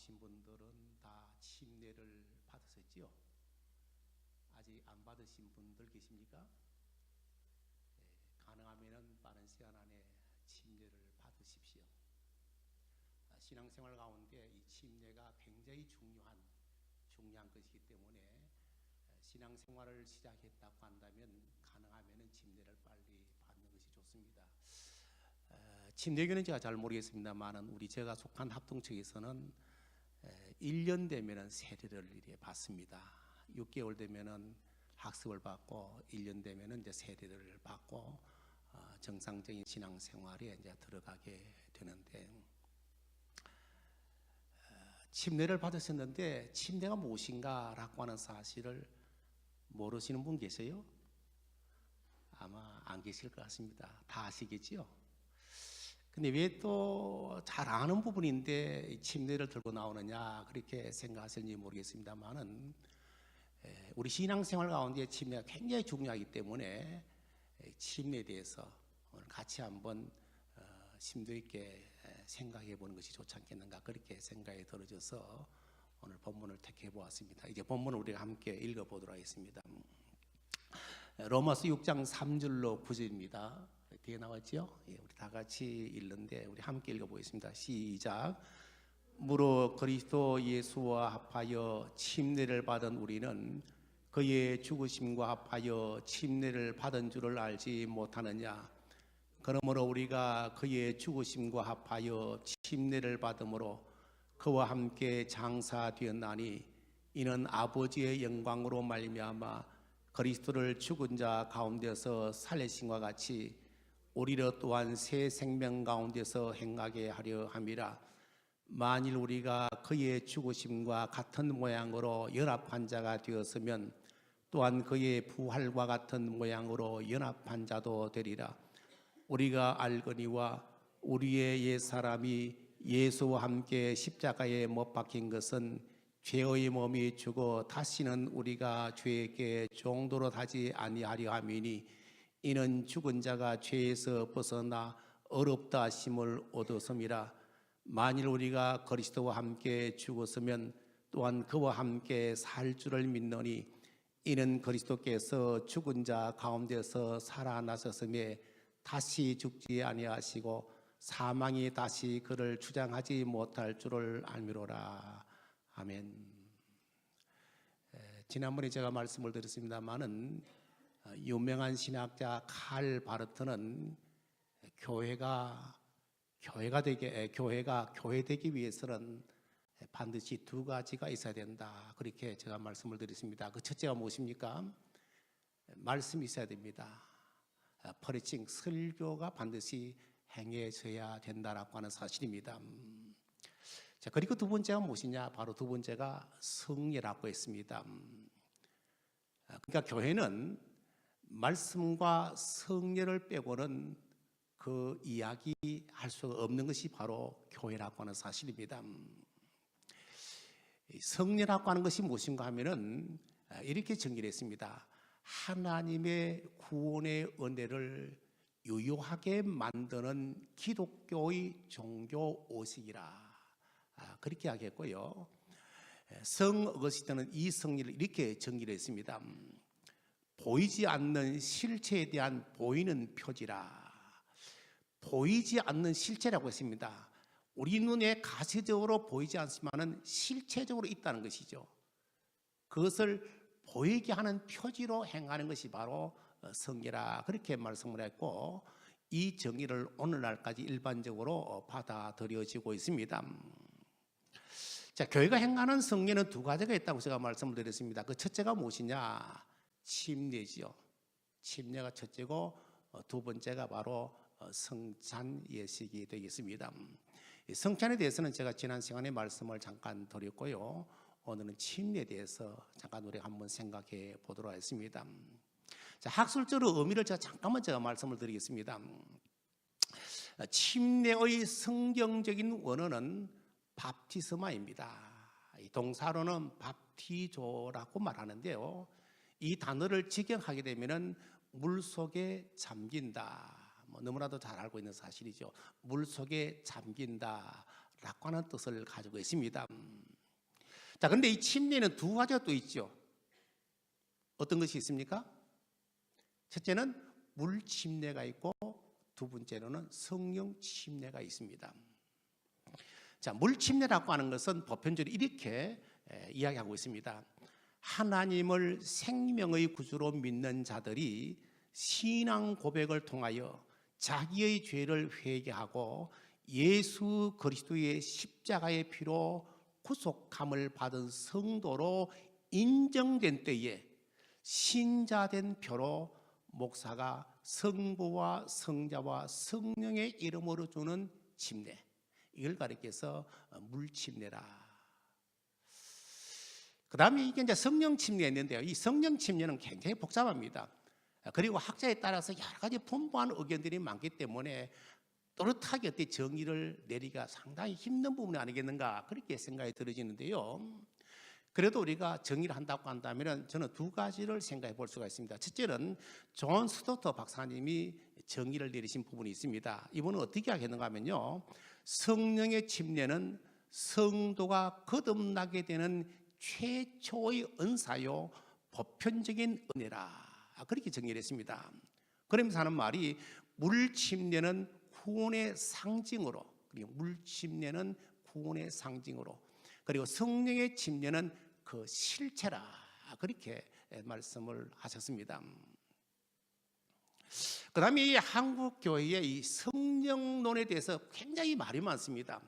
나오신 분들은 다 침례를 받으셨지요? 아직 안 받으신 분들 계십니까? 가능하면 빠른 시간 안에 침례를 받으십시오. 신앙생활 가운데 이 침례가 굉장히 중요한 것이기 때문에 신앙생활을 시작했다고 한다면 가능하면 침례를 빨리 받는 것이 좋습니다. 침례교는 제가 잘 모르겠습니다만은 우리 제가 속한 합동측에서는 1년 되면은 세례를 이렇게 받습니다. 6개월 되면은 학습을 받고 1년 되면은 이제 세례를 받고 정상적인 신앙생활에 이제 들어가게 되는데, 침례를 받으셨는데 침례가 무엇인가라고 하는 사실을 모르시는 분 계세요? 아마 안 계실 것 같습니다. 다 아시겠지요? 근데 왜 또 잘 아는 부분인데 침례를 들고 나오느냐 그렇게 생각하실지 모르겠습니다만은, 우리 신앙생활 가운데 침례가 굉장히 중요하기 때문에 침례에 대해서 오늘 같이 한번 심도 있게 생각해 보는 것이 좋지 않겠는가 그렇게 생각이 들어져서 오늘 본문을 택해 보았습니다. 이제 본문을 우리가 함께 읽어 보도록 하겠습니다. 로마서 6장 3절로 9절입니다. 뒤에 나왔죠? 우리 다 같이 읽는데 우리 함께 읽어보겠습니다. 시작. 무릇 그리스도 예수와 합하여 침례를 받은 우리는 그의 죽으심과 합하여 침례를 받은 줄을 알지 못하느냐. 그러므로 우리가 그의 죽으심과 합하여 침례를 받음으로 그와 함께 장사되었나니 이는 아버지의 영광으로 말미암아 그리스도를 죽은 자 가운데서 살리심과 같이 우리로 또한 새 생명 가운데서 행하게 하려 함이라. 만일 우리가 그의 죽으심과 같은 모양으로 연합한 자가 되었으면 또한 그의 부활과 같은 모양으로 연합한 자도 되리라. 우리가 알거니와 우리의 옛사람이 예수와 함께 십자가에 못 박힌 것은 죄의 몸이 죽어 다시는 우리가 죄에게 종도로 하지 아니하려 함이니 이는 죽은 자가 죄에서 벗어나 어렵다 하심을 얻었음이라. 만일 우리가 그리스도와 함께 죽었으면 또한 그와 함께 살 줄을 믿노니 이는 그리스도께서 죽은 자 가운데서 살아나셨음에 다시 죽지 아니하시고 사망이 다시 그를 주장하지 못할 줄을 알미로라. 아멘. 지난번에 제가 말씀을 드렸습니다마는 유명한 신학자 칼 바르트는 교회가 교회되기 위해서는 반드시 두 가지가 있어야 된다. 그렇게 제가 말씀을 드렸습니다. 그 첫째가 무엇입니까? 말씀이 있어야 됩니다. 프리칭, 설교가 반드시 행해져야 된다라고 하는 사실입니다. 자, 그리고 두 번째가 무엇이냐? 바로 두 번째가 성례라고 했습니다. 그러니까 교회는 말씀과 성례를 빼고는 그 이야기할 수가 없는 것이 바로 교회라고 하는 사실입니다. 성례라고 하는 것이 무엇인가 하면은 이렇게 정의를 했습니다. 하나님의 구원의 은혜를 유효하게 만드는 기독교의 종교 의식이라, 그렇게 하겠고요. 성 어거스틴은 이 성례를 이렇게 정의를 했습니다. 보이지 않는 실체에 대한 보이는 표지라. 보이지 않는 실체라고 했습니다. 우리 눈에 가시적으로 보이지 않지만은 실체적으로 있다는 것이죠. 그것을 보이게 하는 표지로 행하는 것이 바로 성례라, 그렇게 말씀을 했고, 이 정의를 오늘날까지 일반적으로 받아들여지고 있습니다. 자, 교회가 행하는 성례는 두 가지가 있다고 제가 말씀을 드렸습니다. 그 첫째가 무엇이냐? 침례지요. 침례가 첫째고 두 번째가 바로 성찬 예식이 되겠습니다. 성찬에 대해서는 제가 지난 시간에 말씀을 잠깐 드렸고요. 오늘은 침례에 대해서 잠깐 우리가 한번 생각해 보도록 하겠습니다. 자, 학술적으로 의미를 제가 말씀을 드리겠습니다. 침례의 성경적인 원어는 밥티스마입니다. 동사로는 밥티조라고 말하는데요. 이 단어를 직역하게 되면은 물 속에 잠긴다. 너무나도 잘 알고 있는 사실이죠. 물 속에 잠긴다 라고 하는 뜻을 가지고 있습니다. 자, 그런데 이 침례는 두 가지가 또 있죠. 어떤 것이 있습니까? 첫째는 물 침례가 있고 두 번째로는 성령 침례가 있습니다. 자, 물 침례라고 하는 것은 보편적으로 이렇게 이야기하고 있습니다. 하나님을 생명의 구주로 믿는 자들이 신앙 고백을 통하여 자기의 죄를 회개하고 예수 그리스도의 십자가의 피로 구속함을 받은 성도로 인정된 때에 신자된 표로 목사가 성부와 성자와 성령의 이름으로 주는 침례, 이걸 가리켜서 물침례라. 그 다음에 이게 이제 성령 침례가 있는데요. 이 성령 침례는 굉장히 복잡합니다. 그리고 학자에 따라서 여러 가지 풍부한 의견들이 많기 때문에 또렷하게 어떤 정의를 내리기가 상당히 힘든 부분이 아니겠는가, 그렇게 생각이 들어지는데요. 그래도 우리가 정의를 한다고 한다면 저는 두 가지를 생각해 볼 수가 있습니다. 첫째는 존 스토터 박사님이 정의를 내리신 부분이 있습니다. 이분은 어떻게 하겠는가 하면요, 성령의 침례는 성도가 거듭나게 되는 최초의 은사요 보편적인 은혜라, 그렇게 정의를 했습니다. 그러면서 하는 말이 물 침례는 구원의 상징으로, 그리고 물 침례는 구원의 상징으로, 그리고 성령의 침례는 그 실체라, 그렇게 말씀을 하셨습니다. 그 다음에 이 한국 교회의 이 성령론에 대해서 굉장히 말이 많습니다.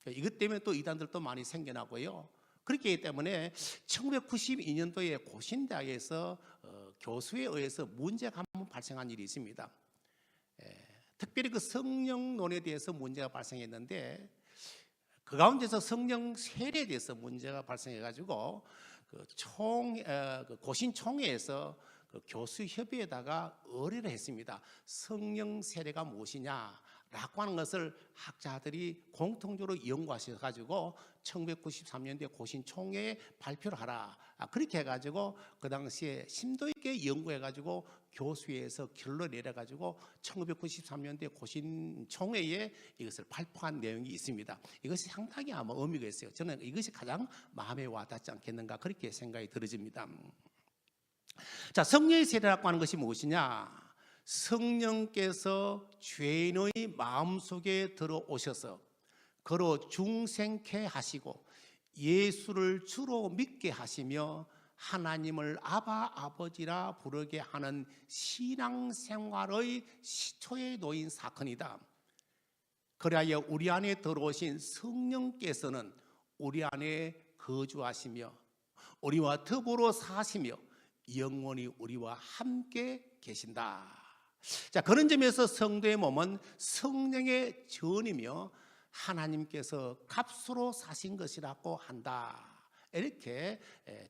이것 때문에 또 이단들도 많이 생겨나고요. 그렇기 때문에 1992년도에 고신대학에서 교수에 의해서 문제가 한번 발생한 일이 있습니다. 특별히 그 성령론에 대해서 문제가 발생했는데, 그 가운데서 성령 세례에 대해서 문제가 발생해가지고 고신총회에서 그 교수협의회에다가 의뢰를 했습니다. 성령 세례가 무엇이냐라고 하는 것을 학자들이 공통적으로 연구하셔가지고 1993년도에 고신총회에 발표를 하라, 그렇게 해가지고 그 당시에 심도 있게 연구해가지고 교수회에서 결론을 내려가지고 1993년도에 고신총회에 이것을 발표한 내용이 있습니다. 이것이 상당히 아마 의미가 있어요. 저는 이것이 가장 마음에 와닿지 않겠는가, 그렇게 생각이 들어집니다. 자, 성령의 세례라고 하는 것이 무엇이냐? 성령께서 죄인의 마음속에 들어오셔서 그로 중생케 하시고 예수를 주로 믿게 하시며 하나님을 아바 아버지라 부르게 하는 신앙생활의 시초에 놓인 사건이다. 그리하여 우리 안에 들어오신 성령께서는 우리 안에 거주하시며 우리와 더불어 사시며 영원히 우리와 함께 계신다. 자, 그런 점에서 성도의 몸은 성령의 전이며 하나님께서 값으로 사신 것이라고 한다, 이렇게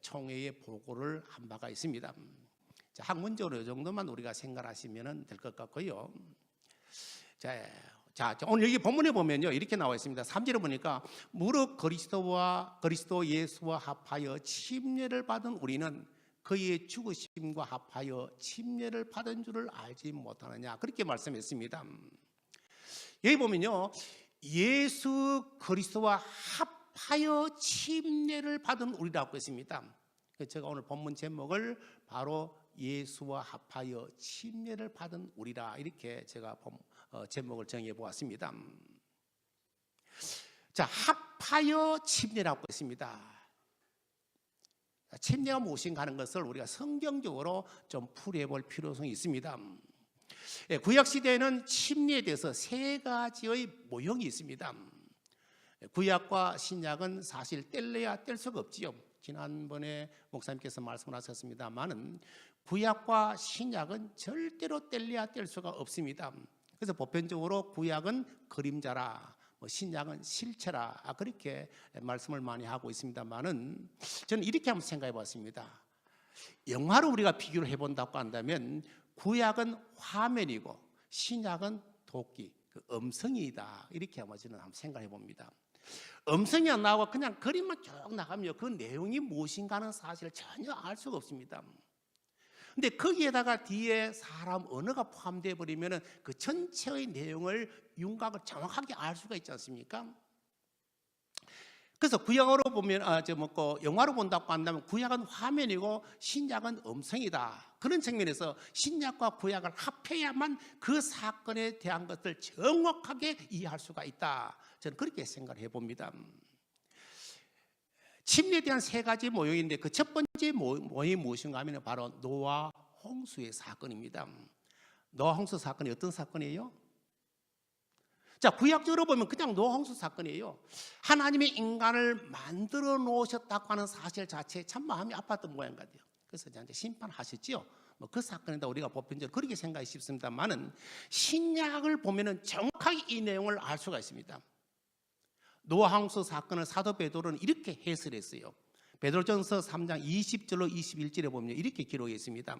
총회에 보고를 한 바가 있습니다. 자, 학문적으로 이 정도만 우리가 생각하시면 될 것 같고요. 자, 오늘 여기 본문에 보면요, 이렇게 나와 있습니다. 3절에 보니까 무릇 그리스도 예수와 합하여 침례를 받은 우리는 그의 죽으심과 합하여 침례를 받은 줄을 알지 못하느냐, 그렇게 말씀했습니다. 여기 보면요, 예수 그리스도와 합하여 침례를 받은 우리라고 했습니다. 제가 오늘 본문 제목을 바로 예수와 합하여 침례를 받은 우리라, 이렇게 제가 제목을 정해 보았습니다. 자, 합하여 침례라고 했습니다. 침례가 무엇인가 하는 것을 우리가 성경적으로 좀 풀이해 볼 필요성이 있습니다. 구약시대에는 침례에 대해서 세 가지의 모형이 있습니다. 구약과 신약은 사실 뗄래야 뗄 수가 없지요. 지난번에 목사님께서 말씀을 하셨습니다만은 구약과 신약은 절대로 뗄래야 뗄 수가 없습니다. 그래서 보편적으로 구약은 그림자라, 신약은 실체라, 그렇게 말씀을 많이 하고 있습니다만은 저는 이렇게 한번 생각해 봤습니다. 영화로 우리가 비교를 해본다고 한다면 구약은 화면이고 신약은 도끼, 음성이다, 이렇게 아마 저는 한번 생각해 봅니다. 음성이 안 나오고 그냥 그림만 쭉 나가면 그 내용이 무엇인가는 사실 전혀 알 수가 없습니다. 근데 거기에다가 뒤에 사람 언어가 포함되어 버리면 그 전체의 내용을 윤곽을 정확하게 알 수가 있지 않습니까? 그래서 구약으로 보면 영화로 본다고 한다면 구약은 화면이고 신약은 음성이다. 그런 측면에서 신약과 구약을 합해야만 그 사건에 대한 것을 정확하게 이해할 수가 있다. 저는 그렇게 생각을 해봅니다. 침례에 대한 세 가지 모형인데 그 첫 번째 모형이 무엇인가 하면 바로 노아 홍수의 사건입니다. 노아 홍수 사건이 어떤 사건이에요? 자, 구약적으로 보면 그냥 노아 홍수 사건이에요. 하나님이 인간을 만들어 놓으셨다고 하는 사실 자체에 참 마음이 아팠던 모양 같아요. 그래서 이제 심판하셨지요. 그 사건이다 우리가 보편적으로 그렇게 생각이 쉽습니다만은 신약을 보면은 정확하게 이 내용을 알 수가 있습니다. 노아 홍수 사건을 사도 베드로는 이렇게 해설했어요. 베드로전서 3장 20절로 21절에 보면 이렇게 기록했습니다.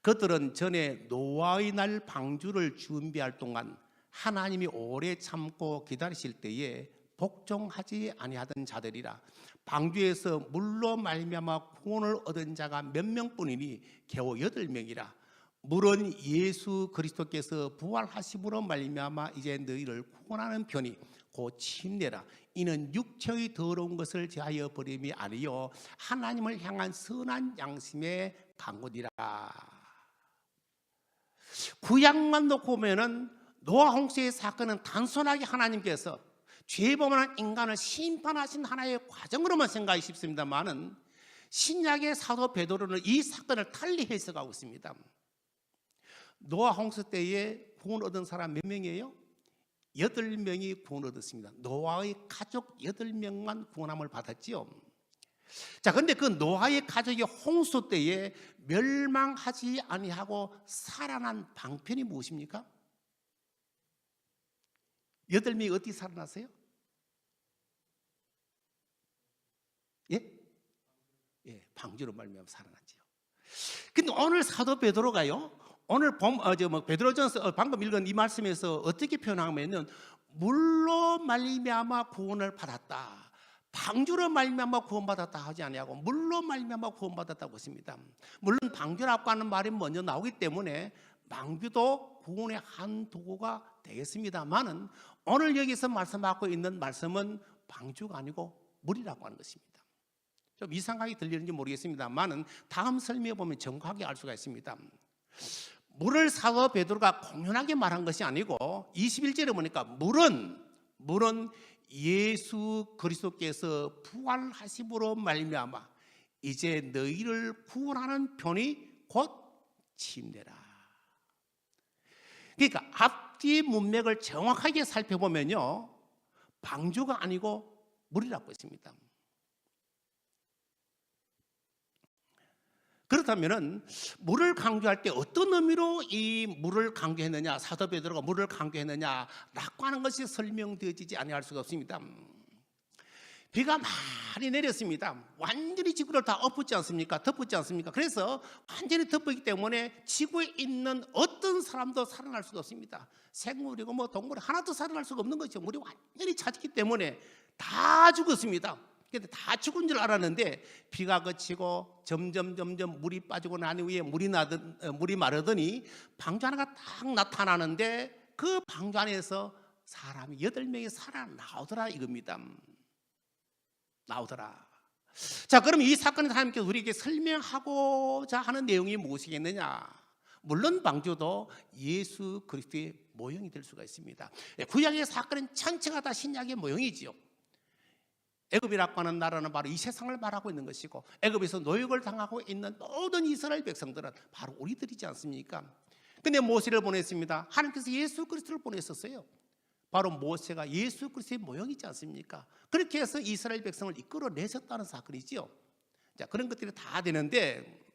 그들은 전에 노아의 날 방주를 준비할 동안 하나님이 오래 참고 기다리실 때에 복종하지 아니하던 자들이라. 방주에서 물로 말미암아 구원을 얻은 자가 몇 명뿐이니 겨우 8명이라. 물은 예수 그리스도께서 부활하심으로 말미암아 이제 너희를 구원하는 편이 곧 침례라. 이는 육체의 더러운 것을 제하여 버림이 아니요 하나님을 향한 선한 양심의 간구니라. 구약만 놓고 보면은 노아 홍수의 사건은 단순하게 하나님께서 죄범한 인간을 심판하신 하나의 과정으로만 생각이 쉽습니다만은 신약의 사도 베드로는 이 사건을 달리 해석하고 있습니다. 노아 홍수 때에 구원 얻은 사람 몇 명이에요? 8명이 구원 얻었습니다. 노아의 가족 8명만 구원함을 받았지요. 자, 그런데 그 노아의 가족이 홍수 때에 멸망하지 아니하고 살아난 방편이 무엇입니까? 8명이 어떻게 살아났어요? 예, 방주로 말미암아 살아났지요. 근데 오늘 사도 베드로가요, 오늘 베드로전서 방금 읽은 이 말씀에서 어떻게 표현하면은 물로 말미암아 구원을 받았다. 방주로 말미암아 구원받았다 하지 아니하고 물로 말미암아 구원받았다고 했습니다. 물론 방주라고 하는 말이 먼저 나오기 때문에 방주도 구원의 한 도구가 되겠습니다만은 오늘 여기서 말씀하고 있는 말씀은 방주가 아니고 물이라고 하는 것입니다. 좀 이상하게 들리는지 모르겠습니다만은 다음 설명에 보면 정확하게 알 수가 있습니다. 물을 사도 베드로가 공연하게 말한 것이 아니고 21절에 보니까 물은 예수 그리스도께서 부활하심으로 말미암아 이제 너희를 구원하는 편이 곧 침례라. 그러니까 앞뒤 문맥을 정확하게 살펴보면요, 방주가 아니고 물이라고 했습니다. 그렇다면은 물을 강조할 때 어떤 의미로 이 물을 강조했느냐, 사도 베드로가 물을 강조했느냐라고 하는 것이 설명되어지지 아니할 수가 없습니다. 비가 많이 내렸습니다. 완전히 지구를 다 엎었지 않습니까? 덮었지 않습니까? 그래서 완전히 덮었기 때문에 지구에 있는 어떤 사람도 살아날 수가 없습니다. 생물이고 동물 하나도 살아날 수가 없는 것이죠. 물이 완전히 차졌기 때문에 다 죽었습니다. 근데 다 죽은 줄 알았는데 비가 그치고 점점 물이 빠지고 난 후에 물이 마르더니 방주 하나가 딱 나타나는데 그 방주 안에서 사람이 8명이 살아나오더라 이겁니다. 나오더라. 자, 그럼 이 사건을 하나님께서 우리에게 설명하고자 하는 내용이 무엇이겠느냐? 물론 방주도 예수 그리스도의 모형이 될 수가 있습니다. 구약의 사건은 전체가 다 신약의 모형이지요. 애굽이라고 하는 나라는 바로 이 세상을 말하고 있는 것이고 애굽에서 노역을 당하고 있는 모든 이스라엘 백성들은 바로 우리들이지 않습니까? 근데 모세를 보냈습니다. 하나님께서 예수 그리스도를 보냈었어요. 바로 모세가 예수 그리스도의 모형이지 않습니까? 그렇게 해서 이스라엘 백성을 이끌어내셨다는 사건이지요. 자, 그런 것들이 다 되는데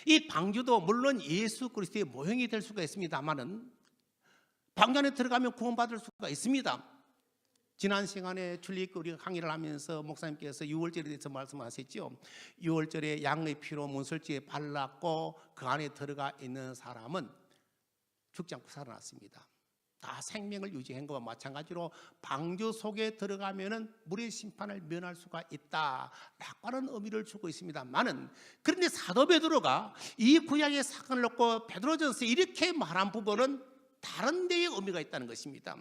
이 방주도 물론 예수 그리스도의 모형이 될 수가 있습니다만은 방주 안에 들어가면 구원받을 수가 있습니다. 지난 시간에 출애굽 우리가 강의를 하면서 목사님께서 6월절에 대해서 말씀하셨죠. 6월절에 양의 피로 문설주에 발랐고 그 안에 들어가 있는 사람은 죽지 않고 살아났습니다. 다 생명을 유지한 것과 마찬가지로 방주 속에 들어가면은 물의 심판을 면할 수가 있다라고 하는 의미를 주고 있습니다만은 그런데 사도 베드로가 이 구약의 사건을 놓고 베드로전서에 이렇게 말한 부분은 다른 데에 의미가 있다는 것입니다.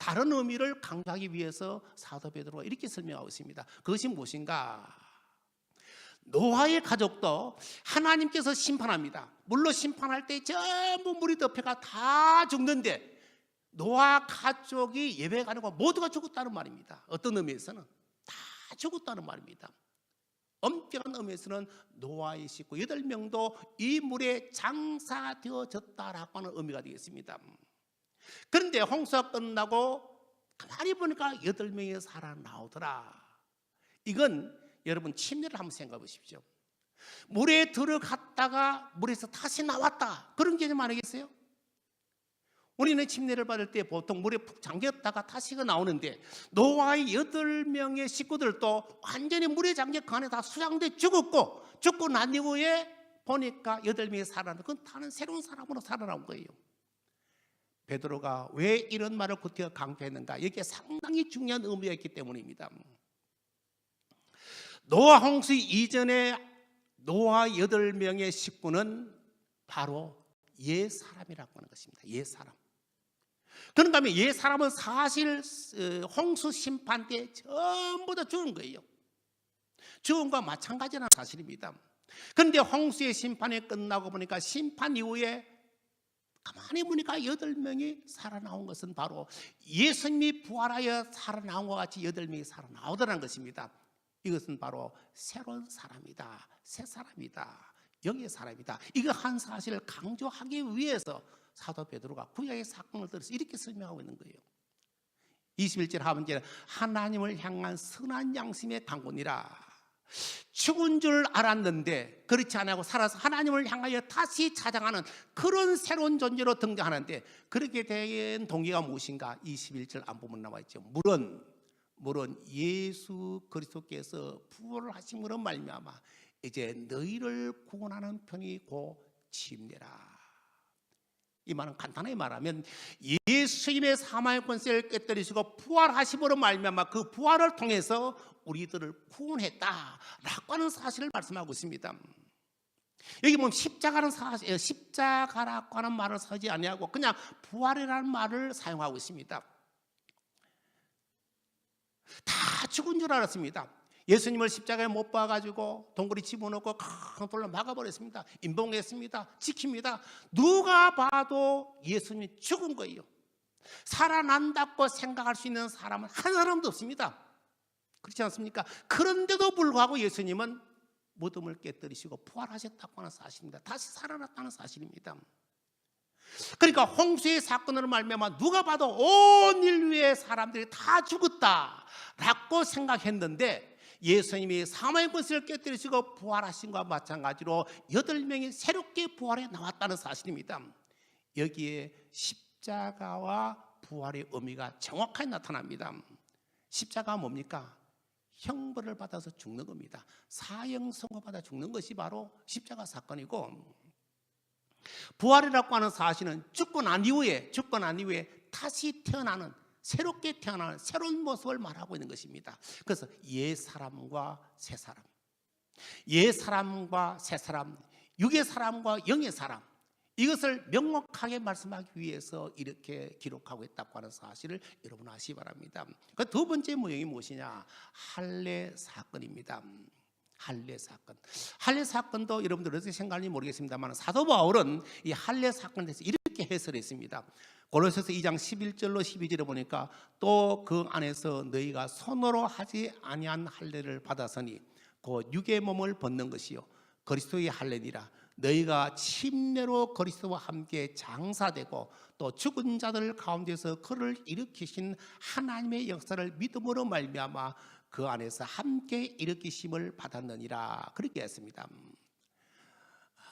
다른 의미를 강조하기 위해서 사도 베드로가 이렇게 설명하고 있습니다. 그것이 무엇인가? 노아의 가족도 하나님께서 심판합니다. 물로 심판할 때 전부 물이 덮여가 다 죽는데 노아 가족이 예배가 아니고 모두가 죽었다는 말입니다. 어떤 의미에서는 다 죽었다는 말입니다. 엄격한 의미에서는 노아의 식구 8명도 이 물에 장사되어졌다라고 하는 의미가 되겠습니다. 그런데 홍수가 끝나고 가만히 보니까 8명이 살아나오더라. 이건 여러분 침례를 한번 생각해 보십시오. 물에 들어갔다가 물에서 다시 나왔다, 그런 개념 아니겠어요? 우리는 침례를 받을 때 보통 물에 푹 잠겼다가 다시 나오는데 노아의 8명의 식구들도 완전히 물에 잠겨 그 안에 다 수장돼 죽고 난 이후에 보니까 8명이 살아나는, 그건 다른 새로운 사람으로 살아나온 거예요. 베드로가 왜 이런 말을 구태여 강조했는가? 여기에 상당히 중요한 의미가 있기 때문입니다. 노아 홍수 이전에 노아 8명의 식구는 바로 옛사람이라고 하는 것입니다. 옛사람. 그런다면 옛사람은 사실 홍수 심판 때 전부 다 죽은 거예요. 죽은 것과 마찬가지라는 사실입니다. 그런데 홍수의 심판이 끝나고 보니까 심판 이후에 가만히 보니까 8명이 살아나온 것은 바로 예수님이 부활하여 살아나온 것 같이 8명이 살아나오더라는 것입니다. 이것은 바로 새로운 사람이다, 새 사람이다, 영의 사람이다. 이거 한 사실을 강조하기 위해서 사도 베드로가 구약의 사건을 들어서 이렇게 설명하고 있는 거예요. 21절 하반절에 하나님을 향한 선한 양심의 강군이라. 죽은 줄 알았는데 그렇지 않고 살아서 하나님을 향하여 다시 찾아가는 그런 새로운 존재로 등장하는데, 그렇게 된 동기가 무엇인가? 21절 앞부분 나와 있죠. 물론 예수 그리스도께서 부활을 하심으로 말미암아 이제 너희를 구원하는 편이 곧 침례라. 이 말은 간단하게 말하면 예수님의 사망의 권세를 깨뜨리시고 부활하심으로 말미암아 그 부활을 통해서 우리들을 구원했다라고 하는 사실을 말씀하고 있습니다. 여기 보면 십자가라고 하는 말을 쓰지 아니하고 그냥 부활이라는 말을 사용하고 있습니다. 다 죽은 줄 알았습니다. 예수님을 십자가에 못 박아가지고 동굴에 집어넣고 큰 돌로 막아버렸습니다. 임봉했습니다. 지킵니다. 누가 봐도 예수님이 죽은 거예요. 살아난다고 생각할 수 있는 사람은 한 사람도 없습니다. 그렇지 않습니까? 그런데도 불구하고 예수님은 무덤을 깨뜨리시고 부활하셨다고 하는 사실입니다. 다시 살아났다는 사실입니다. 그러니까 홍수의 사건으로 말미암아 누가 봐도 온 인류의 사람들이 다 죽었다라고 생각했는데 예수님이 사망의 권세를 깨뜨리시고 부활하신 것과 마찬가지로 8명이 새롭게 부활해 나왔다는 사실입니다. 여기에 십자가와 부활의 의미가 정확하게 나타납니다. 십자가가 뭡니까? 형벌을 받아서 죽는 겁니다. 사형 선고받아 죽는 것이 바로 십자가 사건이고, 부활이라고 하는 사실은 죽고 난 이후에 다시 태어나는, 새롭게 태어나는 새로운 모습을 말하고 있는 것입니다. 그래서 옛사람과 새사람, 옛사람과 새사람, 육의 사람과 영의 사람, 이것을 명확하게 말씀하기 위해서 이렇게 기록하고 있다고 하는 사실을 여러분 아시기 바랍니다. 그 두 번째 모형이 무엇이냐? 할례 사건입니다. 할례 사건. 할례 사건도 여러분들 어떻게 생각하는지 모르겠습니다만 사도 바울은 이 할례 사건에 대해서 이렇게 해설했습니다. 고린도서 2장 11절로 12절에 보니까 또 그 안에서 너희가 손으로 하지 아니한 할례를 받았으니 곧 육의 몸을 벗는 것이요 그리스도의 할례니라. 너희가 침례로 그리스도와 함께 장사되고 또 죽은 자들 가운데서 그를 일으키신 하나님의 역사를 믿음으로 말미암아 그 안에서 함께 일으키심을 받았느니라. 그렇게 했습니다.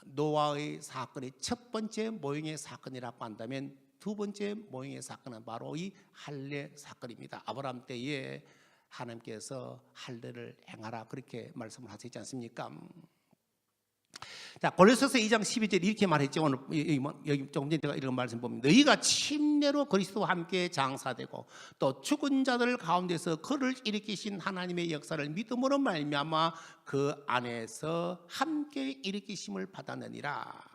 노아의 사건이 첫 번째 모형의 사건이라고 한다면 두 번째 모형의 사건은 바로 이 할례 사건입니다. 아브라함 때에 하나님께서 할례를 행하라 그렇게 말씀을 하셨지 않습니까? 자, 고린도서 2장 12절 이렇게 말했죠. 오늘 여기 조금 전에 제가 이런 말씀 보면 너희가 침례로 그리스도와 함께 장사되고 또 죽은 자들 가운데서 그를 일으키신 하나님의 역사를 믿음으로 말미암아 그 안에서 함께 일으키심을 받았느니라.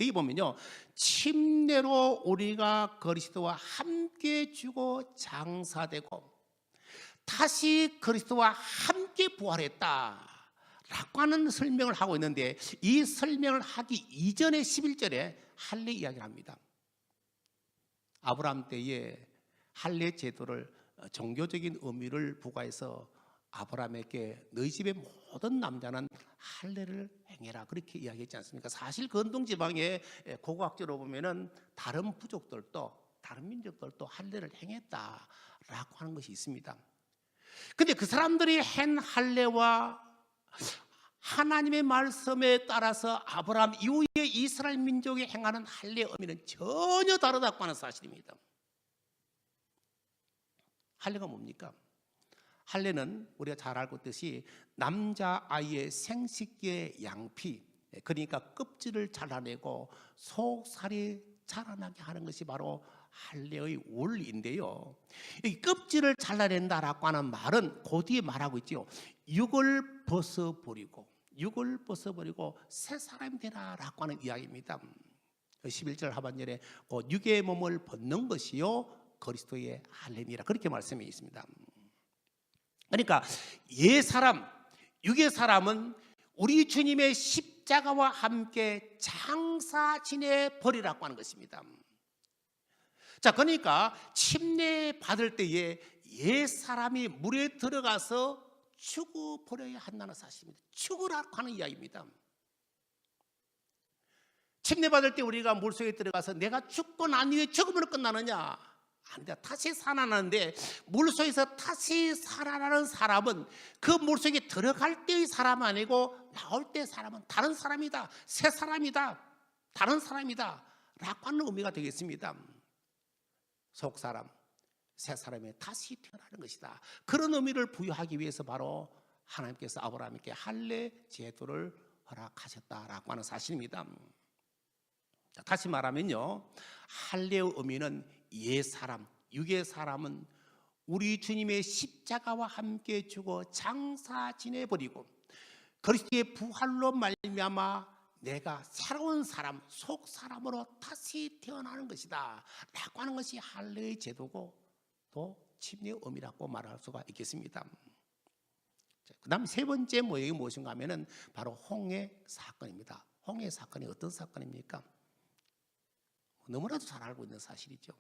여기 보면요, 침례로 우리가 그리스도와 함께 죽어 장사되고 다시 그리스도와 함께 부활했다 라고 하는 설명을 하고 있는데, 이 설명을 하기 이전에 11절에 할례 이야기를 합니다. 아브라함 때에 할례 제도를, 종교적인 의미를 부과해서 아브라함에게 너희 집의 모든 남자는 할례를 행해라 그렇게 이야기했지 않습니까? 사실 근동 지방에 고고학적으로 보면은 다른 부족들도, 다른 민족들도 할례를 행했다라고 하는 것이 있습니다. 근데 그 사람들이 한 할례와 하나님의 말씀에 따라서 아브라함 이후에 이스라엘 민족이 행하는 할례의 의미는 전혀 다르다고 하는 사실입니다. 할례가 뭡니까? 할례는 우리가 잘 알고 있듯이 남자아이의 생식기의 양피, 그러니까 껍질을 잘라내고 속살이 자라나게 하는 것이 바로 할례의 원리인데요, 이 껍질을 잘라낸다라고 하는 말은 그 뒤에 말하고 있죠. 육을 벗어버리고 새 사람이 되라라고 하는 이야기입니다. 11절 하반절에 육의 몸을 벗는 것이요 그리스도의 할례니라 그렇게 말씀이 있습니다. 그러니까 옛사람, 육의 사람은 우리 주님의 십자가와 함께 장사 지내 버리라고 하는 것입니다. 자, 그러니까 침례 받을 때에 옛사람이 물에 들어가서 죽어 버려야 한다는 사실입니다. 죽으라고 하는 이야기입니다. 침례 받을 때 우리가 물속에 들어가서 내가 죽고 난 이후에 죽으면 끝나느냐? 아니다. 다시 살아나는데, 물속에서 다시 살아나는 사람은 그 물속에 들어갈 때의 사람 아니고 나올 때의 사람은 다른 사람이다, 새 사람이다, 다른 사람이다 라고 하는 의미가 되겠습니다. 속 사람, 새 사람이 다시 태어나는 것이다, 그런 의미를 부여하기 위해서 바로 하나님께서 아브라함에게 할례 제도를 허락하셨다라고 하는 사실입니다. 다시 말하면요, 할례의 의미는 옛사람, 육의 사람은 우리 주님의 십자가와 함께 죽어 장사 지내버리고 그리스도의 부활로 말미암아 내가 새로운 사람, 속 사람으로 다시 태어나는 것이다 라고 하는 것이 할례의 제도고 또 침례의 의미라고 말할 수가 있겠습니다. 그 다음 세 번째 모형이 무엇인가 하면은 바로 홍해 사건입니다. 홍해 사건이 어떤 사건입니까? 너무나도 잘 알고 있는 사실이죠.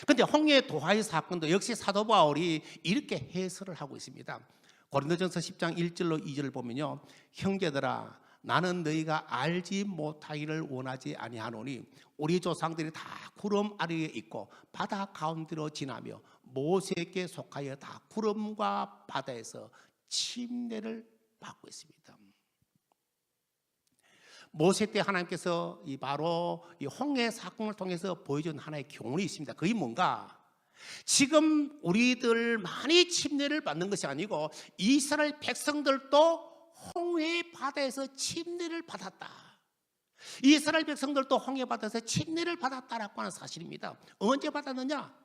그런데 홍해 도하의 사건도 역시 사도 바울이 이렇게 해설을 하고 있습니다. 고린도전서 10장 1절로 2절을 보면요, 형제들아 나는 너희가 알지 못하기를 원하지 아니하노니 우리 조상들이 다 구름 아래에 있고 바다 가운데로 지나며 모세에게 속하여 다 구름과 바다에서 침례를 받고 있습니다. 모세 때 하나님께서 바로 이 홍해 사건을 통해서 보여준 하나의 교훈이 있습니다. 그게 뭔가? 지금 우리들 많이 침례를 받는 것이 아니고 이스라엘 백성들도 홍해 바다에서 침례를 받았다. 이스라엘 백성들도 홍해 바다에서 침례를 받았다라고 하는 사실입니다. 언제 받았느냐?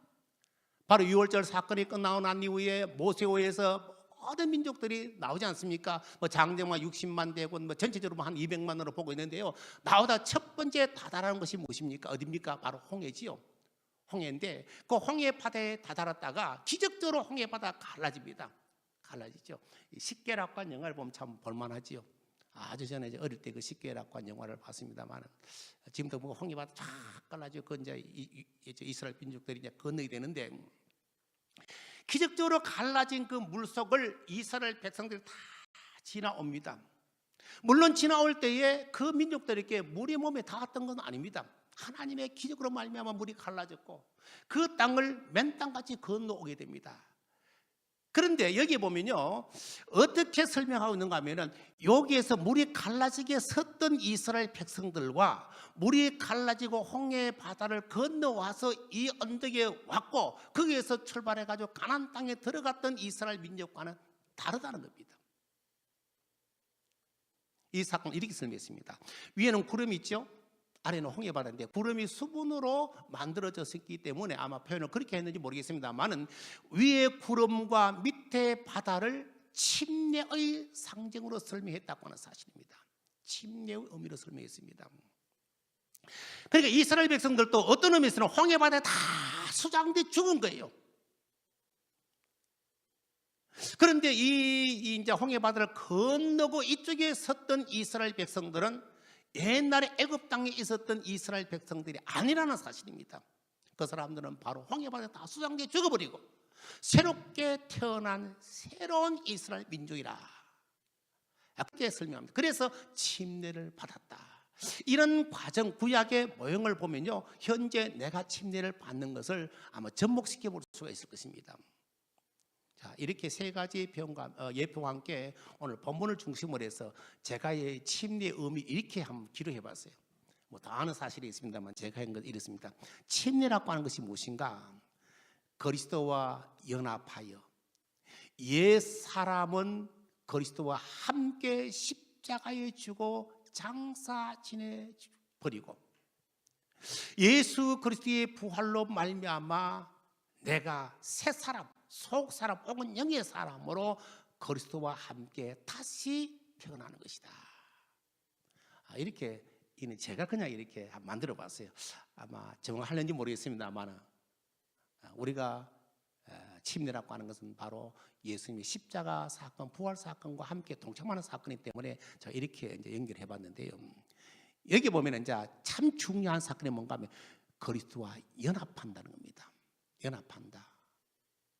바로 6월절 사건이 끝나고 난 이후에 모세오에서 모든 민족들이 나오지 않습니까? 장정만 60만 대군, 전체적으로 한 200만으로 보고 있는데요, 나오다 첫 번째 다다라는 것이 무엇입니까? 어디입니까? 바로 홍해지요. 홍해인데 그 홍해 바다에 다다랐다가 기적적으로 홍해 바다가 갈라집니다. 갈라지죠. 식계락관 영화를 보면 참 볼만하지요. 아주 전에 어릴 때 그 식계락관 영화를 봤습니다만 지금도 뭐 홍해 바다 쫙 갈라지고 그 이제 이스라엘 민족들이 이제 건너야 되는데, 기적적으로 갈라진 그 물속을 이스라엘 백성들이 다 지나옵니다. 물론 지나올 때에 그 민족들에게 물이 몸에 닿았던 건 아닙니다. 하나님의 기적으로 말미암아 물이 갈라졌고 그 땅을 맨 땅같이 건너오게 됩니다. 그런데 여기 보면요, 어떻게 설명하고 있는가 하면은 여기에서 물이 갈라지게 섰던 이스라엘 백성들과 물이 갈라지고 홍해 바다를 건너와서 이 언덕에 왔고 거기에서 출발해가지고 가나안 땅에 들어갔던 이스라엘 민족과는 다르다는 겁니다. 이 사건을 이렇게 설명했습니다. 위에는 구름이 있죠, 아래는 홍해 바다인데 구름이 수분으로 만들어졌기 때문에 아마 표현을 그렇게 했는지 모르겠습니다만은 위에 구름과 밑에 바다를 침례의 상징으로 설명했다고 하는 사실입니다. 침례의 의미로 설명했습니다. 그러니까 이스라엘 백성들도 어떤 의미에서는 홍해바다에 다 수장돼 죽은 거예요. 그런데 이 이제 홍해바다를 건너고 이쪽에 섰던 이스라엘 백성들은 옛날에 애굽 땅에 있었던 이스라엘 백성들이 아니라는 사실입니다. 그 사람들은 바로 홍해바다에 다 수장돼 죽어버리고 새롭게 태어난 새로운 이스라엘 민족이라 그렇게 설명합니다. 그래서 침례를 받았다. 이런 과정, 구약의 모형을 보면요, 현재 내가 침례를 받는 것을 아마 접목시켜 볼 수가 있을 것입니다. 자, 이렇게 세 가지 예표와 함께 오늘 본문을 중심으로 해서 제가 이 침례의 의미 이렇게 한번 기록해 봤어요. 뭐 더 아는 사실이 있습니다만 제가 한 건 이렇습니다. 침례라고 하는 것이 무엇인가? 그리스도와 연합하여 옛 사람은 그리스도와 함께 십자가에 죽어 장사 지내버리고 예수 그리스도의 부활로 말미암아 내가 새 사람, 속 사람 혹은 영의 사람으로 그리스도와 함께 다시 태어나는 것이다. 이렇게 제가 그냥 이렇게 만들어 봤어요. 아마 정확할는지 모르겠습니다만 우리가 침례라고 하는 것은 바로 예수님의 십자가 사건, 부활 사건과 함께 동참하는 사건이기 때문에 제가 이렇게 이제 연결해 봤는데요. 여기 보면 이제 참 중요한 사건이 뭔가 하면 그리스도와 연합한다는 겁니다. 연합한다.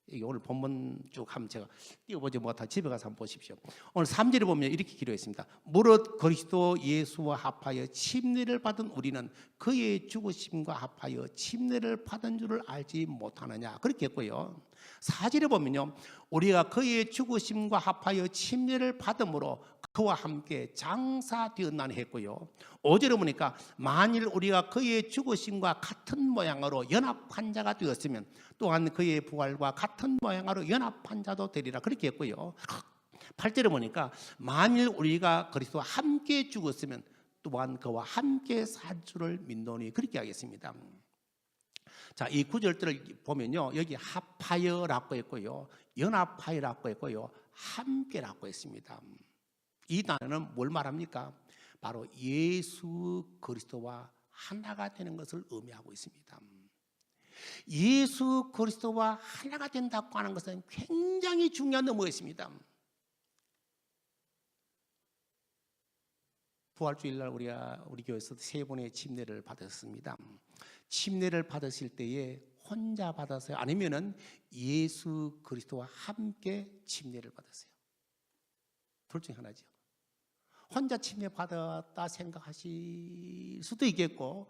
이게 오늘 본문 쭉 한번 제가 띄워보지 못하 집에 가서 한번 보십시오. 오늘 3절에 보면 이렇게 기록했습니다. 무릇 그리스도 예수와 합하여 침례를 받은 우리는 그의 죽으심과 합하여 침례를 받은 줄을 알지 못하느냐 그렇게 했고요. 4절에 보면요, 우리가 그의 죽으심과 합하여 침례를 받음으로 그와 함께 장사되었나니 했고요. 5절에 보니까 만일 우리가 그의 죽으심과 같은 모양으로 연합한 자가 되었으면 또한 그의 부활과 같은 모양으로 연합한 자도 되리라 그렇게 했고요. 8절에 보니까 만일 우리가 그리스도와 함께 죽었으면 또한 그와 함께 살 줄을 믿노니 그렇게 하겠습니다. 자, 이 구절들을 보면요, 여기 합하여라고 했고요, 연합하여라고 했고요, 함께라고 했습니다. 이 단어는 뭘 말합니까? 바로 예수 그리스도와 하나가 되는 것을 의미하고 있습니다. 예수 그리스도와 하나가 된다고 하는 것은 굉장히 중요한 의미가 있습니다. 부활주일날 우리 교회에서 3번의 침례를 받았습니다. 침례를 받으실 때에 혼자 받았어요? 아니면은 예수 그리스도와 함께 침례를 받았어요? 둘 중에 하나죠. 혼자 침례 받았다 생각하실 수도 있겠고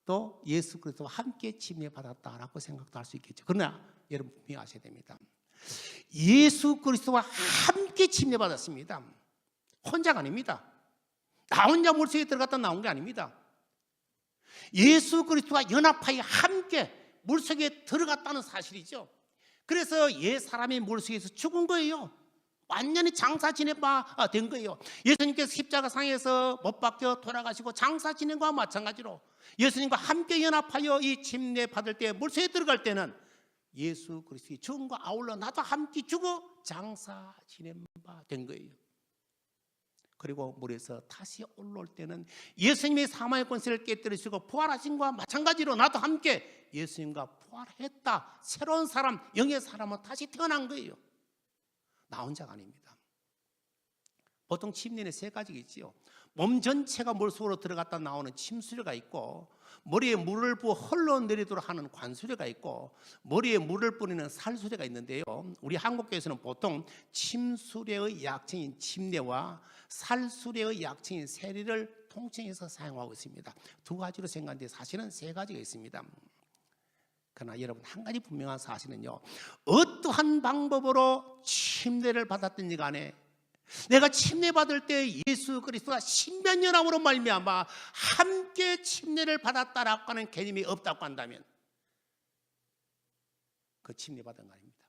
또 예수 그리스도와 함께 침례 받았다라고 생각도 할 수 있겠죠. 그러나 여러분 분명히 아셔야 됩니다. 예수 그리스도와 함께 침례 받았습니다. 혼자가 아닙니다. 나 혼자 물속에 들어갔다 나온 게 아닙니다. 예수 그리스도와 연합하여 함께 물속에 들어갔다는 사실이죠. 그래서 옛 사람이 물속에서 죽은 거예요. 완전히 장사 지내바 된 거예요. 예수님께서 십자가상에서 못 박혀 돌아가시고 장사 지낸 것과 마찬가지로 예수님과 함께 연합하여 이 침례 받을 때 물속에 들어갈 때는 예수 그리스도의 죽음과 아울러 나도 함께 죽어 장사 지낸 바 된 거예요. 그리고 물에서 다시 올라올 때는 예수님의 사망의 권세를 깨뜨리시고 부활하신 것과 마찬가지로 나도 함께 예수님과 부활했다. 새로운 사람, 영의 사람은 다시 태어난 거예요. 나 혼자가 아닙니다. 보통 침례는 3가지가 있지요. 몸 전체가 물속으로 들어갔다 나오는 침수례가 있고, 머리에 물을 부어 흘러내리도록 하는 관수례가 있고, 머리에 물을 뿌리는 살수례가 있는데요, 우리 한국교회에서는 보통 침수례의 약칭인 침례와 살수례의 약칭인 세례를 통칭해서 사용하고 있습니다. 2가지로 생각하는데 사실은 3가지가 있습니다. 그러나 여러분, 한 가지 분명한 사실은요, 어떠한 방법으로 침례를 받았든지 간에 내가 침례 받을 때 예수 그리스도가 신변연합으로 말미암아 함께 침례를 받았다라고 하는 개념이 없다고 한다면 그 침례 받은 거 아닙니다.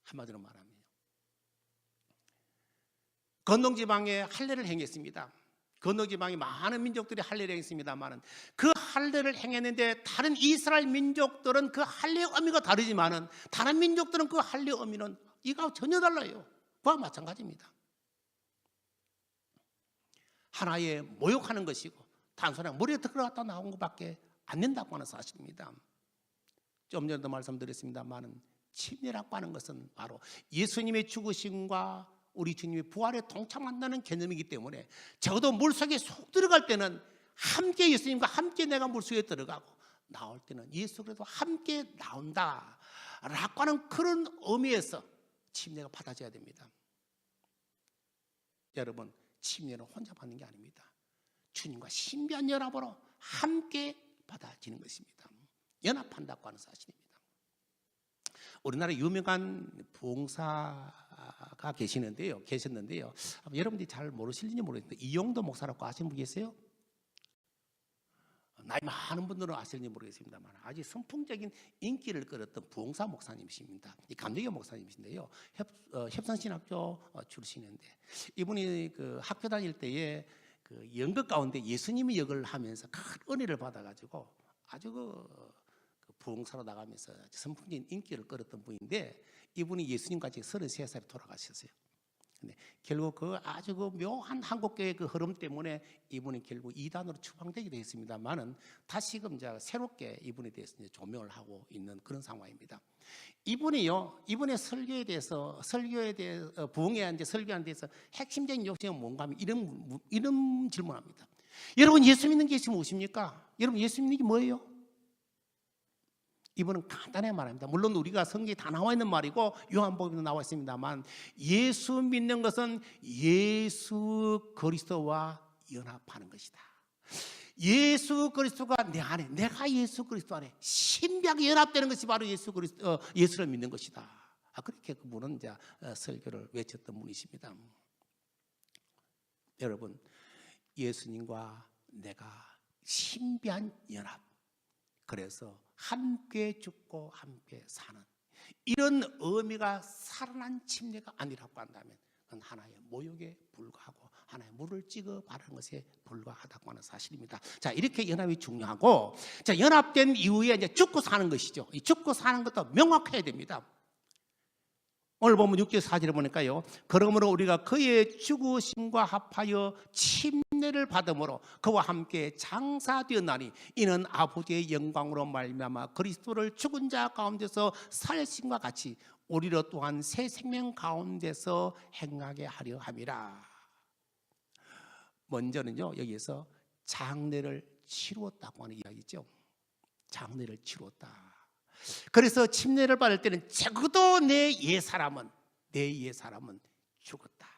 한마디로 말하면 건동지방에 할례를 행했습니다. 건너지방에 많은 민족들이 할례를 행했습니다만 그 할례를 행했는데 다른 이스라엘 민족들은 그 할례의 의미가 다르지만 다른 민족들은 그 할례의 의미는 이거 전혀 달라요. 그와 마찬가지입니다. 하나의 모욕하는 것이고 탄소랑 머리에 들어갔다 나온 것밖에 안 된다고 하는 사실입니다. 좀 전에도 말씀드렸습니다만 침례라고 하는 것은 바로 예수님의 죽으심과 우리 주님의 부활에 동참한다는 개념이기 때문에 적어도 물속에 속 들어갈 때는 함께 예수님과 함께 내가 물속에 들어가고 나올 때는 예수 그리스도와 함께 나온다 라고 하는 그런 의미에서 침례가 받아져야 됩니다. 여러분, 침례는 혼자 받는 게 아닙니다. 주님과 신비한 연합으로 함께 받아지는 것입니다. 연합한다고 하는 사실입니다. 우리나라 유명한 부흥사가 계셨는데요. 여러분들이 잘 모르실지 모르겠는데 이용도 목사라고 아시는 분 계세요? 나이 많은 분들은 아실지 모르겠습니다만 아주 선풍적인 인기를 끌었던 부흥사 목사님이십니다. 감리교 목사님이신데요. 협산신학교 출신인데 이분이 그 학교 다닐 때에 그 연극 가운데 예수님의 역을 하면서 큰 은혜를 받아가지고 아주 그 부흥사로 나가면서 선풍적인 인기를 끌었던 분인데 이분이 예수님까지 33살에 돌아가셨어요. 근데 결국 그 아주 그 묘한 한국교회의 그 흐름 때문에 이분이 결국 이단으로 추방되기도 했습니다만은 다시금 이제 새롭게 이분에 대해서 이제 조명을 하고 있는 그런 상황입니다. 이분의 설교에 대해서 부흥에 이제 설교하는 데서 핵심적인 욕심은 뭔가 하면 이런 질문합니다. 여러분 예수 믿는 게 무엇입니까? 여러분 예수 믿는 게 뭐예요? 이분은 간단하게 말합니다. 물론 우리가 성경에 다 나와 있는 말이고 요한복음에도 나와 있습니다만 예수 믿는 것은 예수 그리스도와 연합하는 것이다. 예수 그리스도가 내 안에, 내가 예수 그리스도 안에 신비하게 연합되는 것이 바로 예수를 믿는 것이다. 그렇게 그분은 이제 설교를 외쳤던 분이십니다. 여러분, 예수님과 내가 신비한 연합. 그래서 함께 죽고 함께 사는 이런 의미가 살아난 침례가 아니라고 한다면 그건 하나의 모욕에 불과하고 하나의 물을 찍어 바르는 것에 불과하다고 하는 사실입니다. 자, 이렇게 연합이 중요하고, 자, 연합된 이후에 이제 죽고 사는 것이죠. 이 죽고 사는 것도 명확해야 됩니다. 오늘 보면 6절 4절에 보니까요. 그러므로 우리가 그의 죽으심과 합하여 침례를 받음으로 그와 함께 장사되었나니 이는 아버지의 영광으로 말미암아 그리스도를 죽은 자 가운데서 살심과 같이 우리로 또한 새 생명 가운데서 행하게 하려 함이라. 먼저는요, 여기에서 장례를 치루었다고 하는 이야기죠. 장례를 치루었다. 그래서 침례를 받을 때는 적어도 내 옛사람은 죽었다.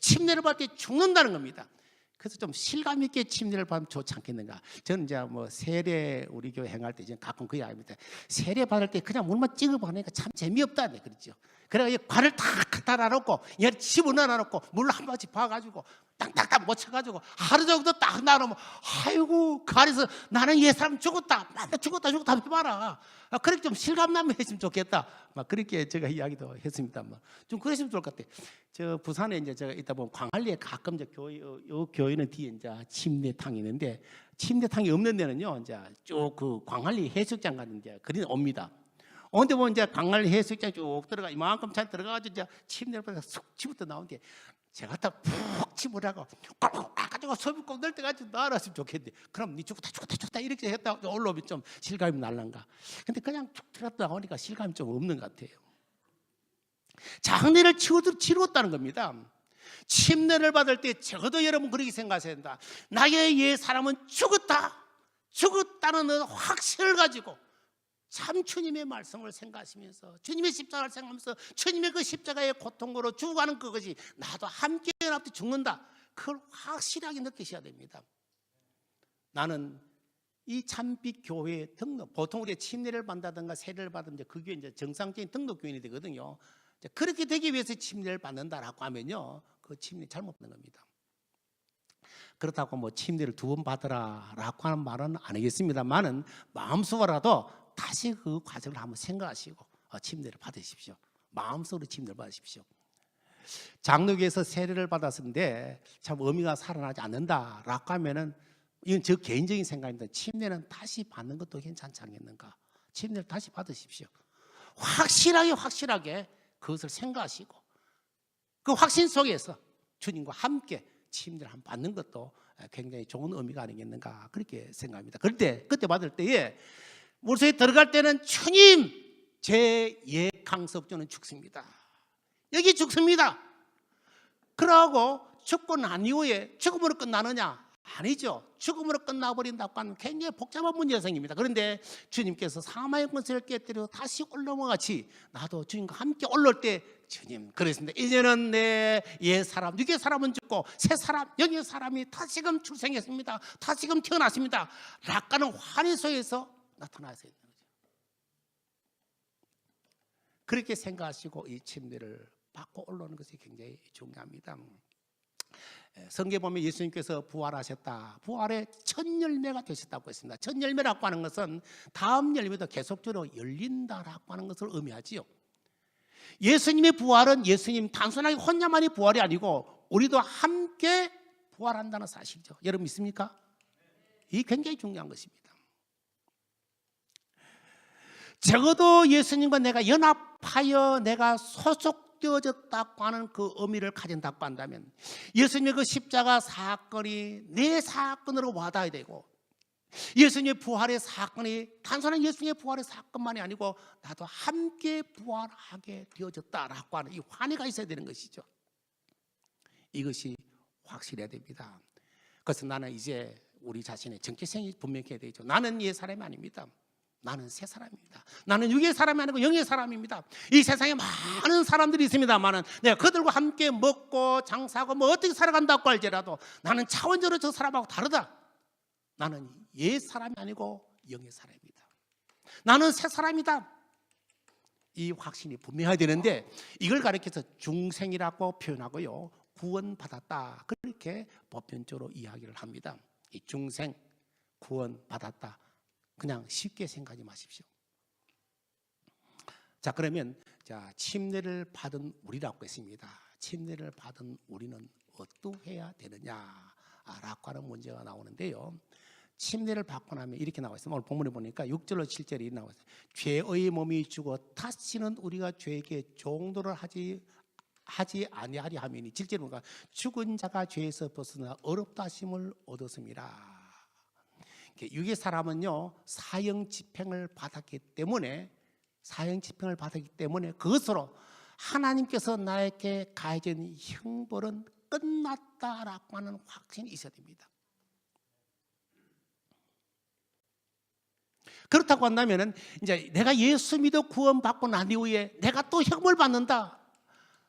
침례를 받을 때 죽는다는 겁니다. 그래서 좀 실감 있게 침례를 받으면 좋지 않겠는가. 저는 이제 뭐 세례 우리 교회 행할 때 가끔 그 이야기입니다. 세례 받을 때 그냥 물만 찍어 보니까 참 재미없다. 그렇죠. 그래서 관을 탁 갖다 놔놓고 얘를 집어넣어놓고 물 한 번씩 봐가지고 땅땅땅 못 쳐가지고 하루 정도 딱 놔놓으면 아이고 그 안에서 나는 옛사람 죽었다 죽었다 해봐라. 그렇게 좀 실감나면 했으면 좋겠다. 막 그렇게 제가 이야기도 했습니다만 좀 그랬으면 좋을 것 같아요. 저 부산에 이제 제가 있다 보면 광안리에 가끔 이제 교회는 뒤에 이제 침례탕이 있는데 침례탕이 없는 데는요 이제 쭉 그 광안리 해수욕장 가는 이제 그리 옵니다. 언제 보면 이제 광안리 해수욕장 쭉 들어가 이만큼 잘 들어가가지고 이제 침례를 받아서 쑥 집부터 나오는데 제가 갖다 푹 집으라고 가지고 소비 꼭 넣을 때까지 놔놨으면 좋겠는데 그럼 니 죽었다 이렇게 했다 올라오면 좀 실감이 날란가. 근데 그냥 쭉 들어갔다 나오니까 실감이 좀 없는 것 같아요. 장례를 치루었다는 겁니다. 침례를 받을 때 적어도 여러분 그렇게 생각하셔야 된다. 나의 옛 사람은 죽었다는 확신을 가지고 참 주님의 말씀을 생각하시면서 주님의 십자가를 생각하면서 주님의 그 십자가의 고통으로 죽어가는 그것이 나도 함께 연합돼 죽는다. 그걸 확실하게 느끼셔야 됩니다. 나는 이 참빛 교회 등록, 보통 우리가 침례를 받는다든가 세례를 받으면 그게 이제 정상적인 등록 교인이 되거든요. 그렇게 되기 위해서 침례를 받는다라고 하면요, 그 침례 잘못된 겁니다. 그렇다고 뭐 침례를 2번 받으라라고 하는 말은 안 하겠습니다만은 마음속으로라도 다시 그 과정을 한번 생각하시고 침례를 받으십시오. 마음속으로 침례를 받으십시오. 장로교에서 세례를 받았는데 참 의미가 살아나지 않는다라고 하면은 이건 저 개인적인 생각입니다. 침례는 다시 받는 것도 괜찮지 않겠는가? 침례를 다시 받으십시오. 확실하게 그것을 생각하시고 그 확신 속에서 주님과 함께 침례를 한번 받는 것도 굉장히 좋은 의미가 아니겠는가 그렇게 생각합니다. 그때 받을 때에 물속에 들어갈 때는 주님 제 예강석조는 죽습니다. 여기 죽습니다. 그러고 죽고 난 이후에 죽음으로 끝나느냐? 아니죠. 죽음으로 끝나버린다고 하는 굉장히 복잡한 문제가 생깁니다. 그런데 주님께서 사망의 권세를 깨뜨려 다시 올라오는 같이 나도 주님과 함께 올라올 때 주님 그랬습니다. 이제는 내 옛사람 육의 사람은 죽고 새 사람 영의 사람이 다시금 출생했습니다. 다시금 태어났습니다. 라까는 환희소에서 나타나서 있는 거죠. 그렇게 생각하시고 이 침례를 받고 올라오는 것이 굉장히 중요합니다. 성경에 보면 예수님께서 부활하셨다. 부활의 첫 열매가 되셨다고 했습니다. 첫 열매라고 하는 것은 다음 열매도 계속적으로 열린다라고 하는 것을 의미하지요. 예수님의 부활은 예수님 단순하게 혼자만이 부활이 아니고 우리도 함께 부활한다는 사실이죠. 여러분 믿습니까? 이 굉장히 중요한 것입니다. 적어도 예수님과 내가 연합하여 내가 소속되어졌다고 하는 그 의미를 가진다고 한다면 예수님의 그 십자가 사건이 내 사건으로 와닿아야 되고 예수님의 부활의 사건이 단순한 예수님의 부활의 사건만이 아니고 나도 함께 부활하게 되어졌다라고 하는 이 환희가 있어야 되는 것이죠. 이것이 확실해야 됩니다. 그래서 나는 이제 우리 자신의 정체성이 분명해야 되죠. 나는 옛 사람이 아닙니다. 나는 새 사람입니다. 나는 육의 사람이 아니고 영의 사람입니다. 이 세상에 많은 사람들이 있습니다만은 내가 그들과 함께 먹고 장사하고 뭐 어떻게 살아간다고 할지라도 나는 차원적으로 저 사람하고 다르다. 나는 옛 사람이 아니고 영의 사람입니다. 나는 새 사람이다. 이 확신이 분명해야 되는데 이걸 가리켜서 중생이라고 표현하고요. 구원받았다. 그렇게 보편적으로 이야기를 합니다. 이 중생, 구원받았다. 그냥 쉽게 생각하지 마십시오. 자, 그러면 침례를 받은 우리라고 했습니다. 침례를 받은 우리는 어떠해야 되느냐라고 하는 문제가 나오는데요. 침례를 받고 나면 이렇게 나와 있습니다. 오늘 본문에 보니까 6절로 7절이 나와 있어요. 죄의 몸이 죽어 다시는 우리가 죄에게 종도를 하지 아니하리 하매니 7절에 보니까 죽은 자가 죄에서 벗어나 어렵다 하심을 얻었습니다. 육의 사람은요 사형 집행을 받았기 때문에 그것으로 하나님께서 나에게 가해진 형벌은 끝났다라고 하는 확신이 있어야 됩니다. 그렇다고 한다면은 이제 내가 예수 믿어 구원받고 난 이후에 내가 또 형벌 받는다,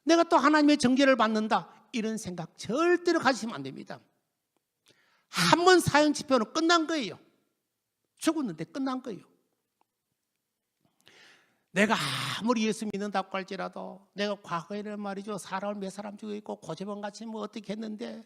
내가 또 하나님의 정죄를 받는다 이런 생각 절대로 가지시면 안 됩니다. 한 번 사형 집행은 끝난 거예요. 죽었는데 끝난 거예요. 내가 아무리 예수 믿는다고 할지라도 내가 과거에는 말이죠 사람을 몇 사람 죽였고 고재범같이 뭐 어떻게 했는데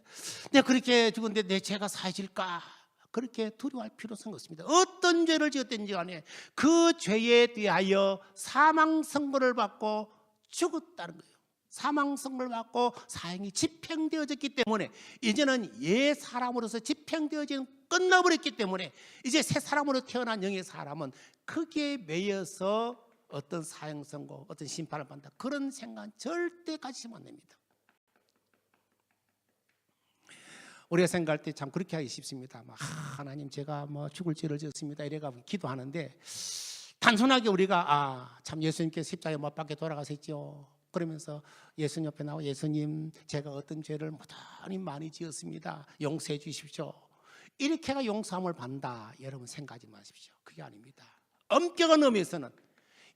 내가 그렇게 죽었는데 내 죄가 사해질까 그렇게 두려워할 필요성이 없습니다. 어떤 죄를 지었든지 간에 그 죄에 대하여 사망 선고를 받고 죽었다는 거예요. 사망 선고를 받고 사형이 집행되어졌기 때문에 이제는 옛 사람으로서 집행되어진 끝나버렸기 때문에 이제 새 사람으로 태어난 영의 사람은 크게 매여서 어떤 사형 선고, 어떤 심판을 받는다 그런 생각은 절대 가지시면 안 됩니다. 우리가 생각할 때 참 그렇게 하기 쉽습니다. 하나님 제가 죽을 죄를 지었습니다 이래가 기도하는데 단순하게 우리가 참 예수님께서 십자가에 못 박혀 돌아가셨죠. 그러면서 예수님 옆에 나와 예수님 제가 어떤 죄를 무단히 많이 지었습니다. 용서해 주십시오. 이렇게가 용서함을 받는다. 여러분 생각하지 마십시오. 그게 아닙니다. 엄격한 의미에서는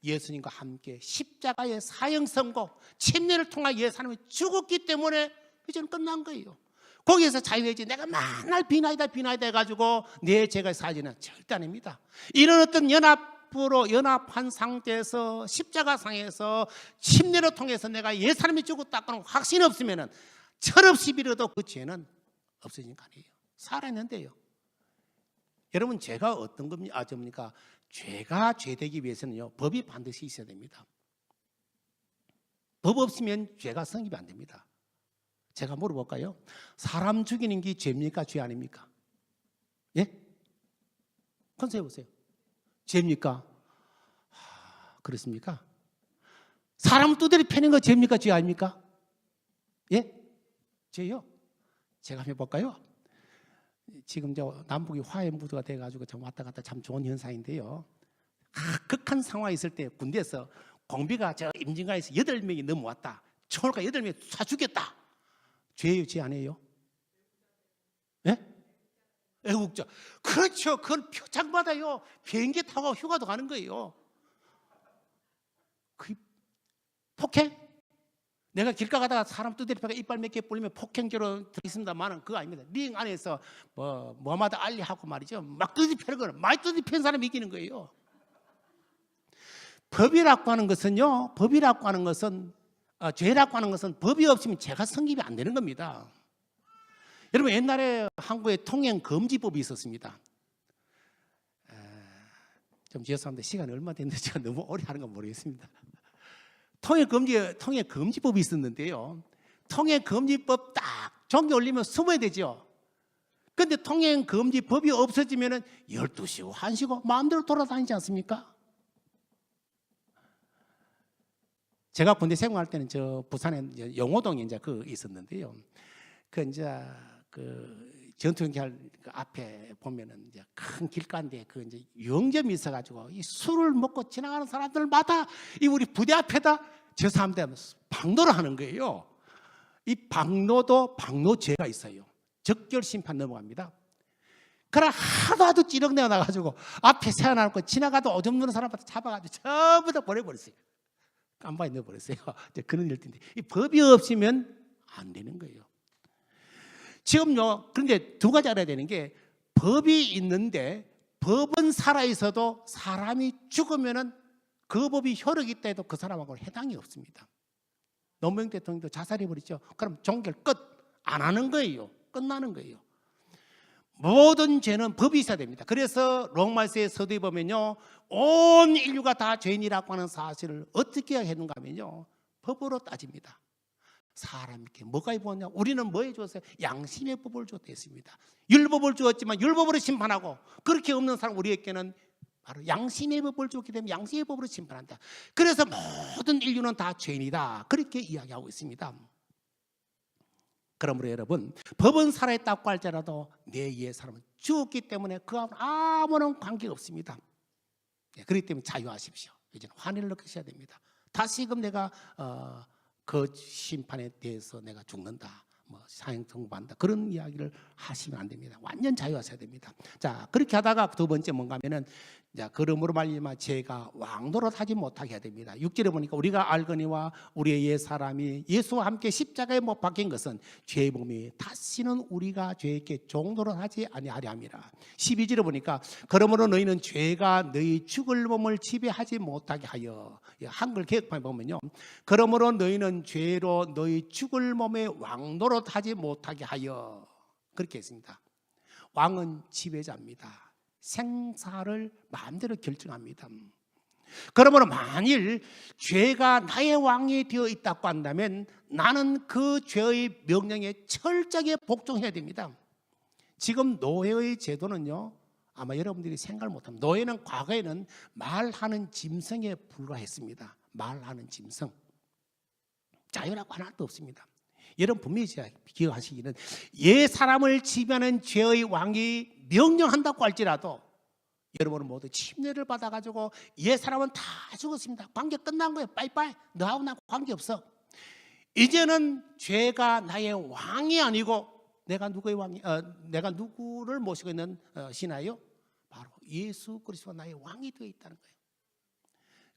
예수님과 함께 십자가의 사형 선고, 침례를 통해 옛 사람이 죽었기 때문에 이제는 끝난 거예요. 거기에서 자유해지 내가 맨날 비나이다 해가지고 내 죄가 사지는 절대 아닙니다. 이런 어떤 연합한 상태에서 십자가상에서 침례를 통해서 내가 옛 사람이 죽었다고는 확신이 없으면 철없이 빌어도 그 죄는 없어진 거 아니에요. 살아있는데요. 여러분 죄가 어떤 겁니까? 죄가 죄되기 위해서는요 법이 반드시 있어야 됩니다. 법 없으면 죄가 성립이 안 됩니다. 제가 물어볼까요? 사람 죽이는 게 죄입니까? 죄 아닙니까? 예? 컨셉 보세요. 죄입니까? 그렇습니까? 사람을 두드려 패는 거 죄입니까? 죄 아닙니까? 예? 죄요. 제가 한번 해볼까요? 지금 남북이 화해 무드가 돼가지고 좀 왔다 갔다 참 좋은 현상인데요. 극한 상황이 있을 때 군대에서 공비가 저 임진강에서 8명이 넘어왔다. 총알가 8명이 쏴 죽였다. 죄예요, 죄 아니에요? 예? 애국자. 그렇죠. 그건 표창받아요. 비행기 타고 휴가도 가는 거예요. 그 폭행? 내가 길가 가다가 사람 두드리다가 이빨 몇 개 불리면 폭행죄로 들어있습니다만은 그거 아닙니다. 링 안에서 뭐마다 알리하고 말이죠. 막 두드리는 거는 많이 두드리는 사람이 이기는 거예요. 법이라고 하는 것은요. 법이라고 하는 것은 죄라고 하는 것은 법이 없으면 죄가 성립이 안 되는 겁니다. 여러분 옛날에 한국에 통행금지법이 있었습니다. 좀 죄송합니다. 시간이 얼마 됐는지 제가 너무 오래 하는 건 모르겠습니다. 통행금지법이 있었는데요. 통행금지법 딱 종이 올리면 숨어야 되죠. 그런데 통행금지법이 없어지면 12시고 1시고 마음대로 돌아다니지 않습니까? 제가 군대 생활할 때는 저 부산에 영호동에 이제 그 있었는데요. 그 전투경찰 그 앞에 보면은 이제 큰 길가인데 그 이제 유흥점이 있어가지고 이 술을 먹고 지나가는 사람들마다 이 우리 부대 앞에다 저 사람들 방로를 하는 거예요. 이 방로죄가 있어요. 적결 심판 넘어갑니다. 그러나 하도 찌렁내어 나가지고 앞에 세워놓고 지나가도 오줌 누는 사람한테 잡아가지고 전부 다 보내버렸어요. 깜빡이 넣어버렸어요. 그런 일인데 이 법이 없으면 안 되는 거예요. 지금요. 그런데 두 가지 알아야 되는 게 법이 있는데 법은 살아있어도 사람이 죽으면은 그 법이 효력이 있다 해도 그 사람하고는 해당이 없습니다. 노무현 대통령도 자살해버리죠. 그럼 종결 끝. 안 하는 거예요. 끝나는 거예요. 모든 죄는 법이 있어야 됩니다. 그래서 로마서의 서두에 보면요. 온 인류가 다 죄인이라고 하는 사실을 어떻게 했는가 하면요. 법으로 따집니다. 사람에게 뭐가 입었냐? 우리는 뭐 해줬어요? 양심의 법을 줬습니다. 율법을 주었지만 율법으로 심판하고 그렇게 없는 사람 우리에게는 바로 양심의 법을 줬기 때문에 양심의 법으로 심판한다. 그래서 모든 인류는 다 죄인이다. 그렇게 이야기하고 있습니다. 그러므로 여러분 법은 살아있다고 할지라도 내 이의 사람은 죽었기 때문에 그와 아무런 관계가 없습니다. 그렇기 때문에 자유하십시오. 이제는 환희를 느끼셔야 됩니다. 다시금 내가 그 심판에 대해서 내가 죽는다. 사형통보한다. 그런 이야기를 하시면 안 됩니다. 완전 자유하셔야 됩니다. 자, 그렇게 하다가 두 번째 뭔가 하면은 자, 그러므로 말미암아 죄가 왕노릇하지 못하게 해야 됩니다. 6절에 보니까 우리가 알거니와 우리의 옛 사람이 예수와 함께 십자가에 못 박힌 것은 죄의 몸이 다시는 우리가 죄에게 종노릇하지 아니하려 함이라. 12절에 보니까 그러므로 너희는 죄가 너희 죽을 몸을 지배하지 못하게 하여. 한글 개혁판에 보면요. 그러므로 너희는 죄로 너희 죽을 몸에 왕노릇하지 못하게 하여. 그렇게 했습니다. 왕은 지배자입니다. 생사를 마음대로 결정합니다. 그러므로 만일 죄가 나의 왕이 되어 있다고 한다면 나는 그 죄의 명령에 철저하게 복종해야 됩니다. 지금 노예의 제도는요, 아마 여러분들이 생각을 못합니다. 노예는 과거에는 말하는 짐승에 불과했습니다. 말하는 짐승. 자유라고 하나도 없습니다. 여러분 분명히 기억하시기는 옛 사람을 지배하는 죄의 왕이 명령한다고 할지라도 여러분은 모두 침례를 받아가지고 옛 사람은 다 죽었습니다. 관계 끝난 거예요. 빠이빠이. 너하고 나하고 관계없어. 이제는 죄가 나의 왕이 아니고 내가 누구의 왕이 내가 누구를 모시고 있는 신하요? 바로 예수 그리스도가 나의 왕이 되어 있다는 거예요.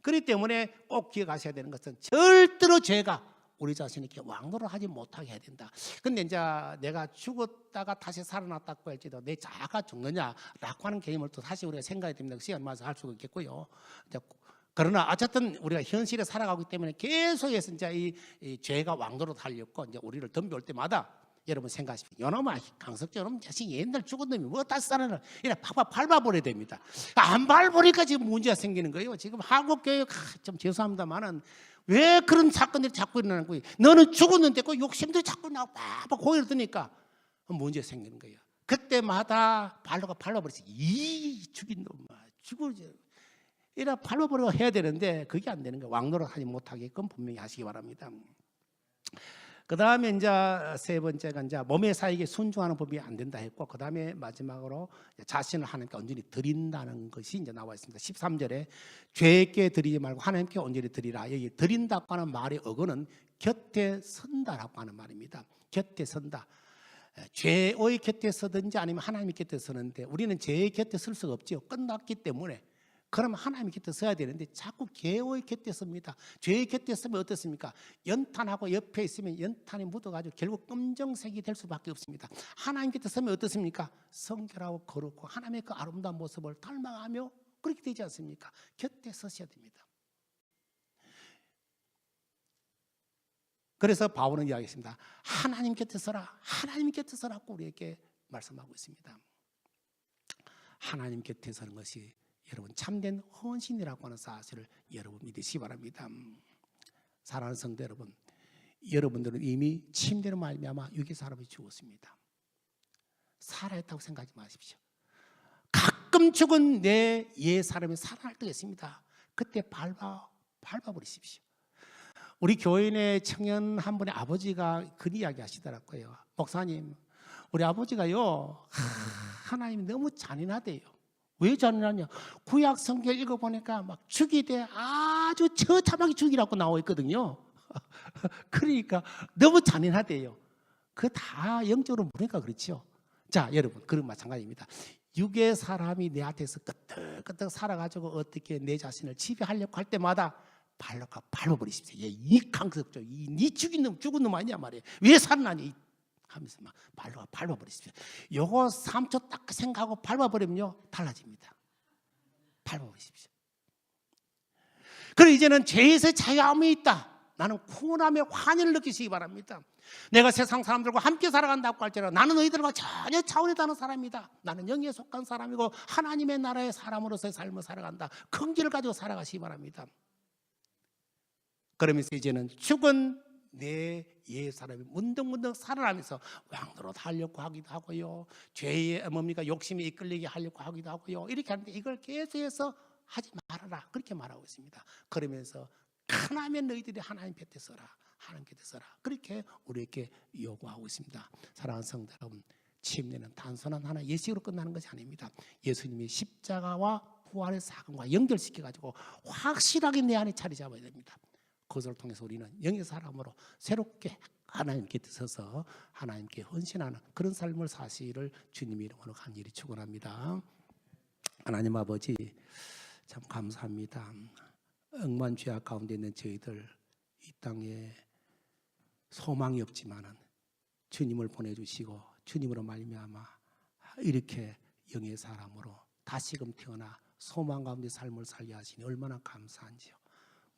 그렇기 때문에 꼭 기억하셔야 되는 것은 절대로 죄가 우리 자신에게 왕노릇 하지 못하게 해야 된다. 근데 이제 내가 죽었다가 다시 살아났다고 할지도 내 자아가 죽느냐라고 하는 개념을 또 다시 우리가 생각해야 됩니다. 그 시간 맞아서 할 수가 있겠고요. 그러나 어쨌든 우리가 현실에 살아가기 때문에 계속해서 이제 이 죄가 왕노릇 하려고 이제 우리를 덤벼올 때마다 여러분 생각하십시오. 요놈아 강석처럼 자신이 옛날 죽은 놈이 뭐 다시 살아나 이래 팍팍 밟아버려야 됩니다. 안 밟으니까 지금 문제가 생기는 거예요. 지금 한국 교육 좀 죄송합니다만은 왜 그런 사건들이 자꾸 일어나는 거예요? 너는 죽었는데 그 욕심들이 자꾸 나고 팍팍 고개를 드니까 문제가 생기는 거예요. 그때마다 발로가 밟아버렸어요. 이 죽인 놈아 죽어지 이래 밟아버려 해야 되는데 그게 안 되는 거예요. 왕노릇 하지 못하게끔 분명히 하시기 바랍니다. 그 다음에 이제 세 번째가 이제 몸의 사익에 순종하는 법이 안 된다 했고, 그 다음에 마지막으로 자신을 하나님께 온전히 드린다는 것이 이제 나와 있습니다. 13절에 죄께 드리지 말고 하나님께 온전히 드리라. 여기 드린다고 하는 말의 어근은 곁에 선다라고 하는 말입니다. 곁에 선다. 죄의 곁에 서든지 아니면 하나님의 곁에 서는데 우리는 죄의 곁에 설 수가 없죠. 끝났기 때문에. 그러면 하나님의 곁에 서야 되는데 자꾸 죄의 곁에 섭니다. 죄의 곁에 서면 어떻습니까? 연탄하고 옆에 있으면 연탄이 묻어가지고 결국 검정색이 될 수밖에 없습니다. 하나님 곁에 서면 어떻습니까? 성결하고 거룩고 하나님의 그 아름다운 모습을 닮아가며 그렇게 되지 않습니까? 곁에 서셔야 됩니다. 그래서 바울은 이야기했습니다. 하나님 곁에 서라. 하나님 곁에 서라고 우리에게 말씀하고 있습니다. 하나님 곁에 서는 것이 여러분 참된 헌신이라고 하는 사실을 여러분 믿으시기 바랍니다. 사랑하는 성도 여러분, 여러분들은 이미 침대로 말미암아 육의 사람이 죽었습니다. 살아있다고 생각하지 마십시오. 가끔 죽은 내 옛 사람이 살아날 때가 있습니다. 그때 밟아버리십시오. 우리 교인의 청년 한 분의 아버지가 그 이야기 하시더라고요. 목사님, 우리 아버지가요 하나님이 너무 잔인하대요. 왜 잔인하냐? 구약 성경 읽어보니까 막 죽이되 아주 처참하게 죽이라고 나와 있거든요. 그러니까 너무 잔인하대요. 그 다 영적으로 보니까 그렇죠. 자, 여러분, 그런 마찬가지입니다. 육의 사람이 내 앞에서 끄떡끄떡 살아가지고 어떻게 내 자신을 지배하려고 할 때마다 밟아버리십시오. 이 강석조, 니 죽은 놈 아니냐 말이에요. 왜 살아나니? 하면서 막 밟아버리십시오. 요거 3초 딱 생각하고 밟아버리면요 달라집니다. 밟아버리십시오. 그리고 이제는 죄에서 자유함이 있다. 나는 구원함의 환희를 느끼시기 바랍니다. 내가 세상 사람들과 함께 살아간다고 할지라도 나는 너희들과 전혀 차원이 다른 사람이다. 나는 영에 속한 사람이고 하나님의 나라의 사람으로서의 삶을 살아간다. 긍지를 가지고 살아가시기 바랍니다. 그러면서 이제는 죽은 내 옛 사람이 문득문득 살아나면서 왕노릇 하려고 하기도 하고요. 죄의 뭡니까 욕심에 이끌리게 하려고 하기도 하고요. 이렇게 하는데 이걸 계속해서 하지 말아라. 그렇게 말하고 있습니다. 그러면서 하나면 너희들이 하나님 곁에 서라. 하나님 곁에 서라. 그렇게 우리에게 요구하고 있습니다. 사랑하는 성도 여러분, 침례는 단순한 하나 예식으로 끝나는 것이 아닙니다. 예수님이 십자가와 부활의 사건과 연결시켜가지고 확실하게 내 안에 자리 잡아야 됩니다. 그것을 통해서 우리는 영의 사람으로 새롭게 하나님 곁에 서서 하나님께 헌신하는 그런 삶을 사시기를 주님의 이름으로 간절히 축원합니다. 하나님 아버지, 참 감사합니다. 억만죄악 가운데 있는 저희들 이 땅에 소망이 없지만은 주님을 보내주시고 주님으로 말미암아 이렇게 영의 사람으로 다시금 태어나 소망 가운데 삶을 살게 하시니 얼마나 감사한지요.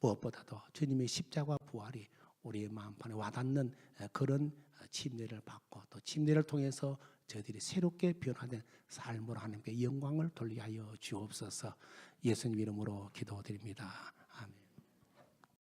무엇보다도 주님의 십자가 부활이 우리의 마음판에 와닿는 그런 침례를 받고 또 침례를 통해서 저희들이 새롭게 변화된 삶으로 하나님께 영광을 돌리게 하여 주옵소서. 예수님 이름으로 기도드립니다.